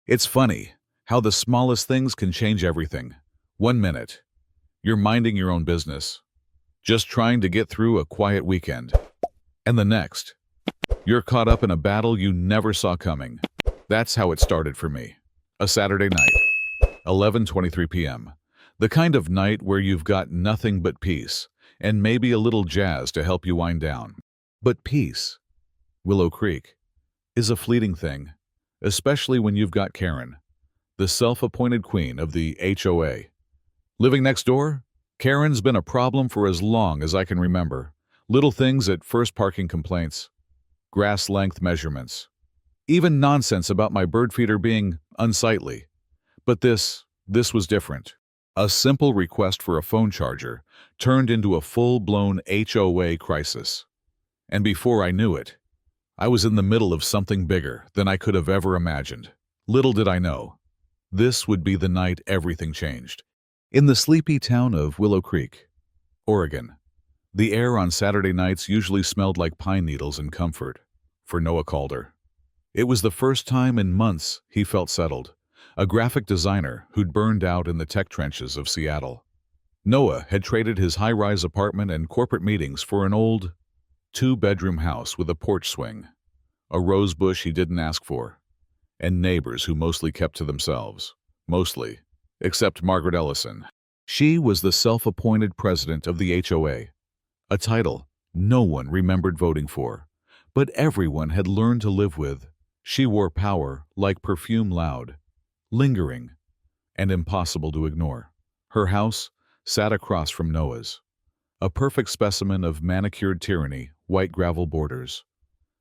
It's funny how the smallest things can change everything. 1 minute, you're minding your own business, just trying to get through a quiet weekend. And the next, you're caught up in a battle you never saw coming. That's how it started for me. A Saturday night, 11:23 p.m. The kind of night where you've got nothing but peace and maybe a little jazz to help you wind down. But peace, Willow Creek, is a fleeting thing, especially when you've got Karen, the self-appointed queen of the HOA. Living next door, Karen's been a problem for as long as I can remember. Little things at first, parking complaints, grass length measurements, even nonsense about my bird feeder being unsightly. But this was different. A simple request for a phone charger turned into a full-blown HOA crisis. And before I knew it, I was in the middle of something bigger than I could have ever imagined. Little did I know, this would be the night everything changed. In the sleepy town of Willow Creek, Oregon, the air on Saturday nights usually smelled like pine needles and comfort for Noah Calder. It was the first time in months he felt settled, a graphic designer who'd burned out in the tech trenches of Seattle. Noah had traded his high-rise apartment and corporate meetings for an old, two-bedroom house with a porch swing, a rose bush he didn't ask for, and neighbors who mostly kept to themselves. Mostly, except Margaret Ellison. She was the self-appointed president of the HOA, a title no one remembered voting for, but everyone had learned to live with. She wore power like perfume, loud, lingering, and impossible to ignore. Her house sat across from Noah's, a perfect specimen of manicured tyranny, white gravel borders,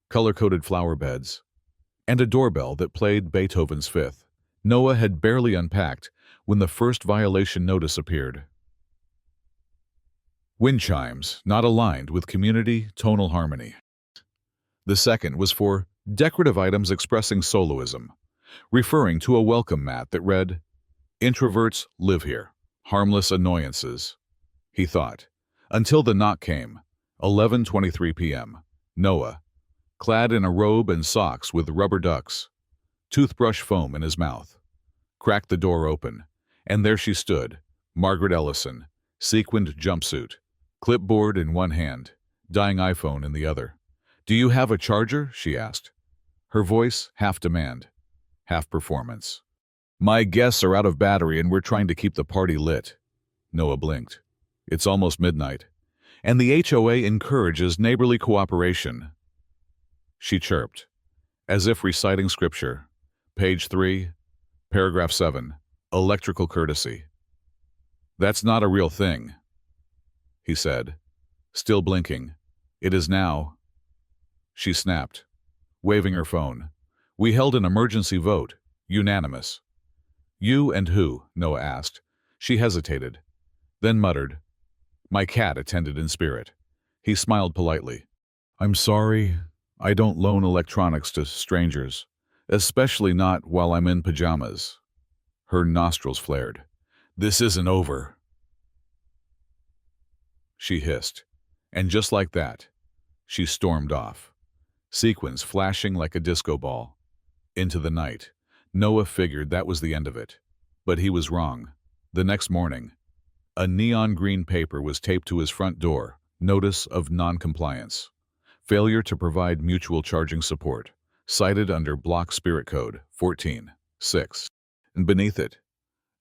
color-coded flower beds, and a doorbell that played Beethoven's Fifth. Noah had barely unpacked when the first violation notice appeared. Wind chimes not aligned with community tonal harmony. The second was for decorative items expressing soloism, referring to a welcome mat that read, "Introverts live here, harmless annoyances," he thought, until the knock came. 11:23 p.m. Noah, clad in a robe and socks with rubber ducks, toothbrush foam in his mouth, cracked the door open, and there she stood, Margaret Ellison, sequined jumpsuit, clipboard in one hand, dying iPhone in the other. "Do you have a charger?" she asked, her voice half demand, half performance. "My guests are out of battery and we're trying to keep the party lit." Noah blinked. "It's almost midnight, and the HOA encourages neighborly cooperation," she chirped, as if reciting scripture. Page 3, paragraph 7, electrical courtesy. "That's not a real thing," he said, still blinking. "It is now," she snapped, waving her phone. "We held an emergency vote, unanimous." "You and who?" Noah asked. She hesitated, then muttered, "My cat attended in spirit." He smiled politely. "I'm sorry, I don't loan electronics to strangers, especially not while I'm in pajamas." Her nostrils flared. "This isn't over," she hissed, and just like that, she stormed off, sequins flashing like a disco ball. Into the night. Noah figured that was the end of it, but he was wrong. The next morning, a neon green paper was taped to his front door, notice of non-compliance, failure to provide mutual charging support, cited under Block Spirit Code 14-6. And beneath it,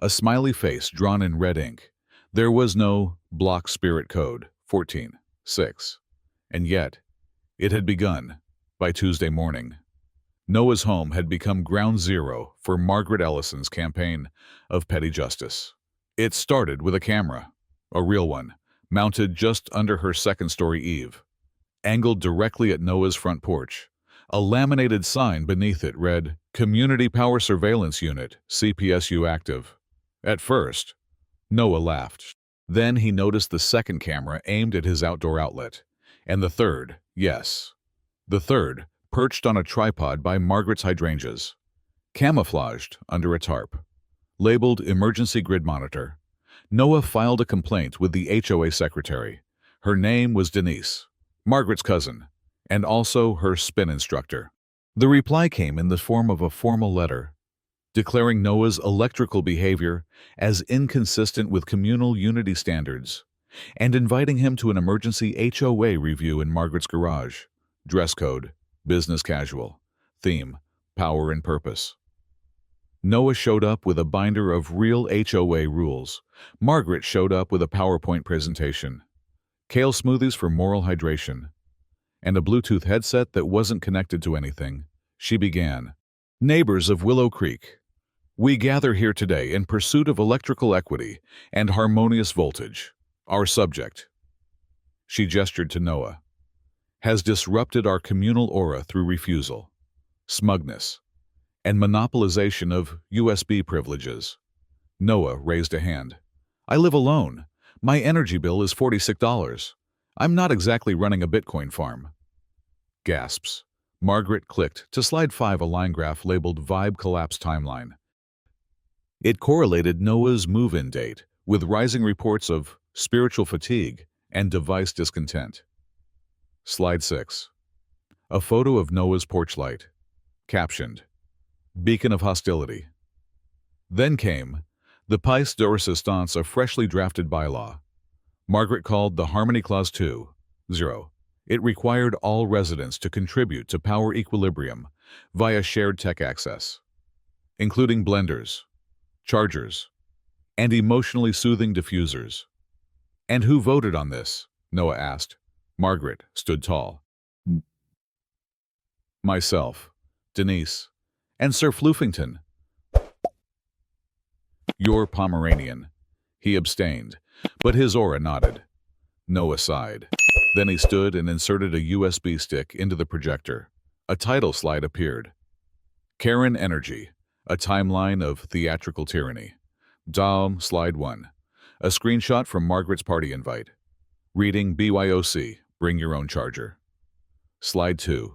a smiley face drawn in red ink. There was no Block Spirit Code 14-6, and yet it had begun. By Tuesday morning, Noah's home had become ground zero for Margaret Ellison's campaign of petty justice. It started with a camera, a real one, mounted just under her second-story eave, angled directly at Noah's front porch. A laminated sign beneath it read, "Community Power Surveillance Unit, CPSU active." At first, Noah laughed. Then he noticed the second camera aimed at his outdoor outlet, and the third, yes, the third, perched on a tripod by Margaret's hydrangeas, camouflaged under a tarp, labeled Emergency Grid Monitor. Noah filed a complaint with the HOA secretary. Her name was Denise, Margaret's cousin, and also her spin instructor. The reply came in the form of a formal letter. declaring Noah's electrical behavior as inconsistent with communal unity standards, and inviting him to an emergency HOA review in Margaret's garage. Dress code, business casual. Theme, power and purpose. Noah showed up with a binder of real HOA rules. Margaret showed up with a PowerPoint presentation, kale smoothies for moral hydration, and a Bluetooth headset that wasn't connected to anything. She began. Neighbors of Willow Creek, we gather here today in pursuit of electrical equity and harmonious voltage. Our subject, she gestured to Noah, has disrupted our communal aura through refusal, smugness, and monopolization of USB privileges. Noah raised a hand. I live alone. My energy bill is $46. I'm not exactly running a Bitcoin farm. Gasps. Margaret clicked to slide 5 a line graph labeled Vibe Collapse Timeline. It correlated Noah's move-in date with rising reports of spiritual fatigue and device discontent. Slide 6. A photo of Noah's porch light, captioned, Beacon of Hostility. Then came the pièce de résistance, a freshly drafted bylaw. Margaret called the Harmony Clause 2.0. It required all residents to contribute to power equilibrium via shared tech access, including blenders, chargers, and emotionally soothing diffusers. And who voted on this? Noah asked. Margaret stood tall. Myself, Denise, and Sir Floofington. Your Pomeranian. He abstained, but his aura nodded. Noah sighed. Then he stood and inserted a USB stick into the projector. A title slide appeared. Karen Energy, a timeline of theatrical tyranny. Dom, slide 1. A screenshot from Margaret's party invite. Reading BYOC, bring your own charger. Slide 2.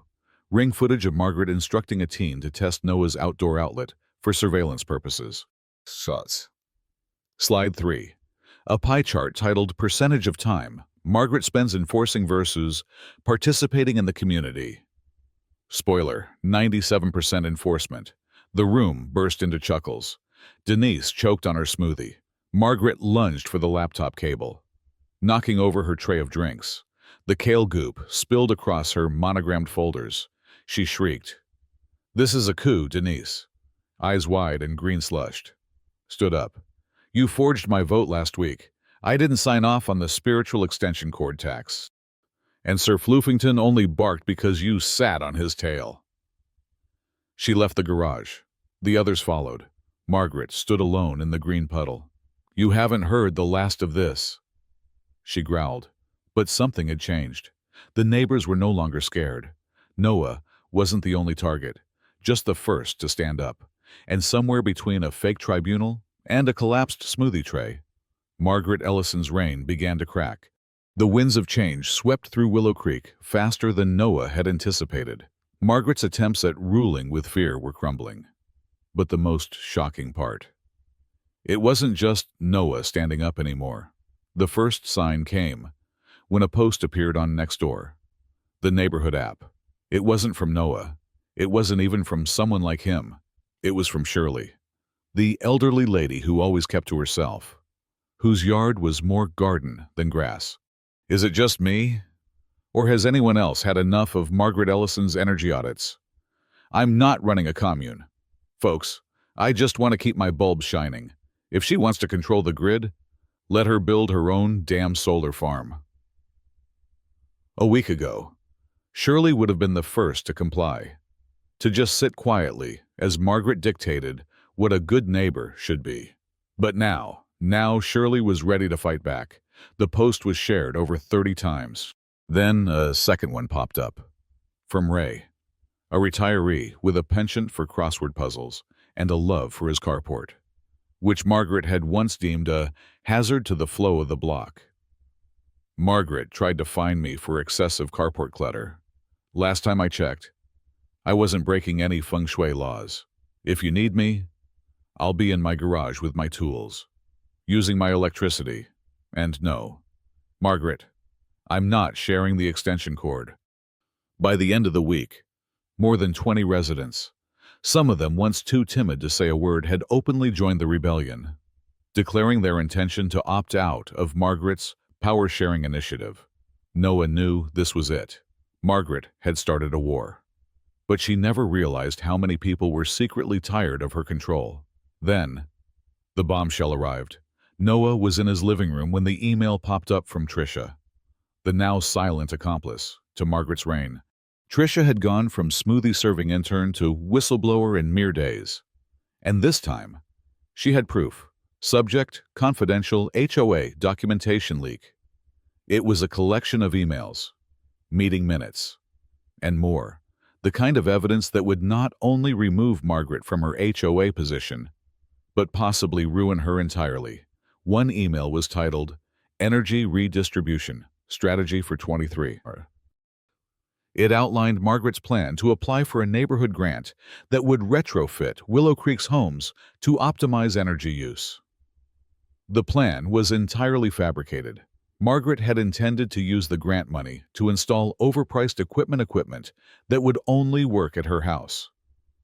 Ring footage of Margaret instructing a teen to test Noah's outdoor outlet for surveillance purposes. Shots. Slide 3. A pie chart titled Percentage of Time Margaret spends enforcing versus participating in the community. Spoiler, 97% enforcement. The room burst into chuckles. Denise choked on her smoothie. Margaret lunged for the laptop cable, knocking over her tray of drinks. The kale goop spilled across her monogrammed folders. She shrieked. This is a coup, Denise. Eyes wide and green-slushed. Stood up. You forged my vote last week. I didn't sign off on the spiritual extension cord tax. And Sir Floofington only barked because you sat on his tail. She left the garage. The others followed. Margaret stood alone in the green puddle. You haven't heard the last of this, she growled. But something had changed. The neighbors were no longer scared. Noah wasn't the only target, just the first to stand up. And somewhere between a fake tribunal and a collapsed smoothie tray, Margaret Ellison's reign began to crack. The winds of change swept through Willow Creek faster than Noah had anticipated. Margaret's attempts at ruling with fear were crumbling. But the most shocking part. It wasn't just Noah standing up anymore. The first sign came when a post appeared on Nextdoor, the neighborhood app. It wasn't from Noah. It wasn't even from someone like him. It was from Shirley, the elderly lady who always kept to herself, whose yard was more garden than grass. Is it just me? Or has anyone else had enough of Margaret Ellison's energy audits? I'm not running a commune. Folks, I just want to keep my bulbs shining. If she wants to control the grid, let her build her own damn solar farm. A week ago, Shirley would have been the first to comply, to just sit quietly as Margaret dictated what a good neighbor should be. But now Shirley was ready to fight back. The post was shared over 30 times. Then a second one popped up. From Ray, a retiree with a penchant for crossword puzzles and a love for his carport, which Margaret had once deemed a hazard to the flow of the block. Margaret tried to fine me for excessive carport clutter. Last time I checked, I wasn't breaking any feng shui laws. If you need me, I'll be in my garage with my tools, using my electricity. And no, Margaret, I'm not sharing the extension cord. By the end of the week, more than 20 residents, Some of them, once too timid to say a word, had openly joined the rebellion, declaring their intention to opt out of Margaret's power-sharing initiative. Noah knew this was it. Margaret had started a war. But she never realized how many people were secretly tired of her control. Then, the bombshell arrived. Noah was in his living room when the email popped up from Trisha, the now silent accomplice to Margaret's reign. Trisha had gone from smoothie-serving intern to whistleblower in mere days. And this time, she had proof. Subject, confidential HOA documentation leak. It was a collection of emails, meeting minutes, and more. The kind of evidence that would not only remove Margaret from her HOA position, but possibly ruin her entirely. One email was titled, Energy Redistribution, Strategy for 23. It outlined Margaret's plan to apply for a neighborhood grant that would retrofit Willow Creek's homes to optimize energy use. The plan was entirely fabricated. Margaret had intended to use the grant money to install overpriced equipment that would only work at her house.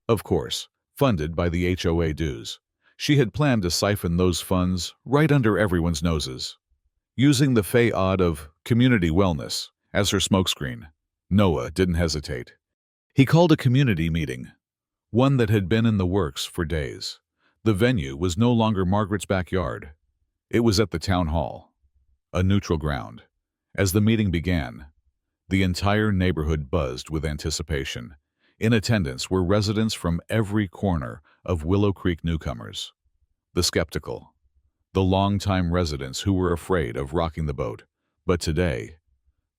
Of course, funded by the HOA dues. She had planned to siphon those funds right under everyone's noses. Using the facade of community wellness as her smokescreen, Noah didn't hesitate. He called a community meeting, one that had been in the works for days. The venue was no longer Margaret's backyard. It was at the town hall, a neutral ground. As the meeting began, the entire neighborhood buzzed with anticipation. In attendance were residents from every corner of Willow Creek, newcomers, the skeptical, the longtime residents who were afraid of rocking the boat. But today,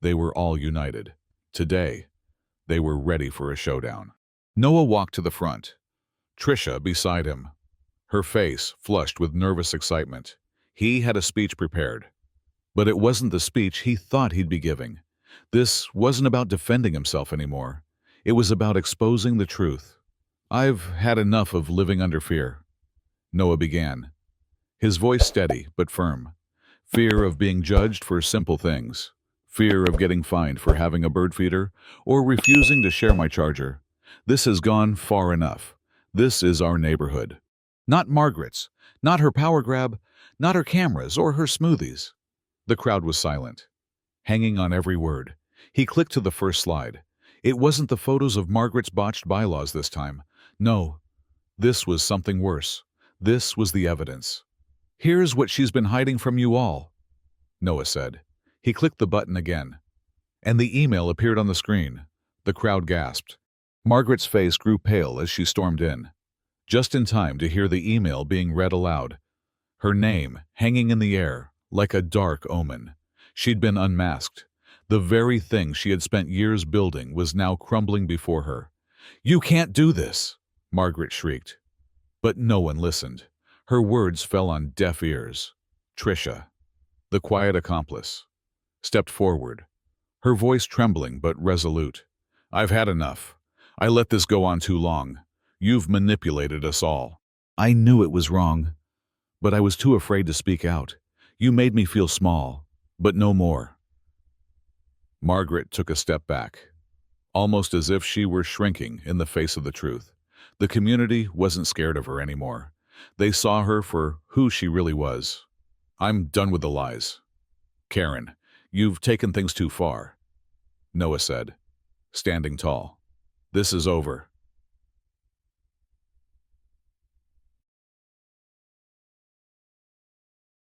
they were all united. Today, they were ready for a showdown. Noah walked to the front, Trisha beside him, her face flushed with nervous excitement. He had a speech prepared, but it wasn't the speech he thought he'd be giving. This wasn't about defending himself anymore. It was about exposing the truth. "I've had enough of living under fear," Noah began, his voice steady but firm. Fear of being judged for simple things. Fear of getting fined for having a bird feeder or refusing to share my charger. This has gone far enough. This is our neighborhood. Not Margaret's, not her power grab, not her cameras or her smoothies. The crowd was silent, hanging on every word. He clicked to the first slide. It wasn't the photos of Margaret's botched bylaws this time. No, this was something worse. This was the evidence. "Here's what she's been hiding from you all," Noah said. He clicked the button again, and the email appeared on the screen. The crowd gasped. Margaret's face grew pale as she stormed in, just in time to hear the email being read aloud. Her name hanging in the air like a dark omen. She'd been unmasked. The very thing she had spent years building was now crumbling before her. "You can't do this," Margaret shrieked. But no one listened. Her words fell on deaf ears. Trisha, the quiet accomplice, stepped forward, her voice trembling but resolute. "I've had enough. I let this go on too long. You've manipulated us all. I knew it was wrong, but I was too afraid to speak out. You made me feel small, but no more." Margaret took a step back, almost as if she were shrinking in the face of the truth. The community wasn't scared of her anymore. They saw her for who she really was. "I'm done with the lies. Karen, you've taken things too far," Noah said, standing tall. "This is over.